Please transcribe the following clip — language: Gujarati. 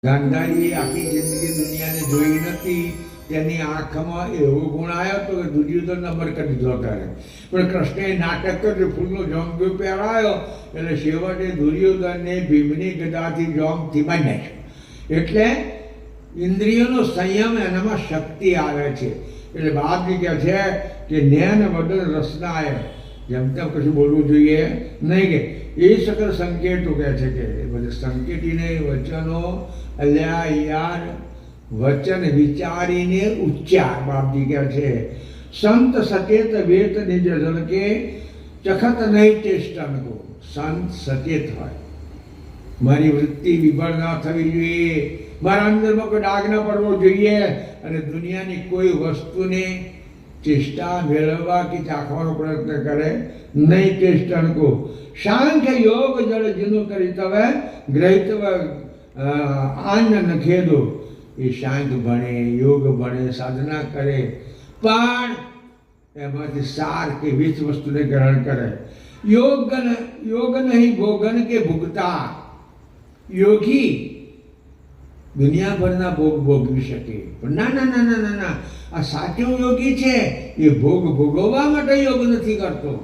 ગાંધારીએ આખી જિંદગી દુનિયાને જોઈ નથી, તેની આંખમાં એવો ગુણ આવ્યો તો કે દુર્યોધન નંબર કરી દીધો ત્યારે. પણ કૃષ્ણએ નાટક કર્યું, ફૂલનો જોંગ પહેરાયો એટલે છેવટે દુર્યોધનને ભીમની ગદાથી જોંગથી બાંધી નાખ્યો. એટલે ઇન્દ્રિયોનો સંયમ એનામાં શક્તિ આવે છે. એટલે બાપજી કહે છે કે નેન વદન રસનાય, જેમ તેમ કશું બોલવું જોઈએ નહીં. કે એ સકલ સંકેતો કહે છે કે બધે સંકેતીને વચનો અલ્યા યાર વચન વિચારીને ઉચ્ચાર. બાપજી કહે છે સંત સચેત વેત નિજ જન કે ચખત નહીં ચેષ્ટન કો. સંત સચેત હોય, મારી વૃત્તિ વિભળ ના થવી જોઈએ, મારા અંદરમાં કોઈ ડાઘ ના પડવો જોઈએ, અને દુનિયાની કોઈ વસ્તુને ચેષ્ટા મેળવવા કે ચાખવાનો પ્રયત્ન કરે નહીં. ચેષ્ટન કો સાંખ્ય યોગ જળ જીનું કરી તવે ગ્રહિતવ આન નખેદો. એ શાંત ભણે, યોગ ભણે, સાધના કરે, પણ એમાંથી સાર કે વીસ વસ્તુને ગ્રહણ કરે. યોગ નહીં ભોગન કે ભોગતા. યોગી દુનિયાભરના ભોગ ભોગવી શકે, પણ ના ના ના ના ના ના, આ સાચો યોગી છે એ ભોગ ભોગવવા માટે યોગ નથી કરતો.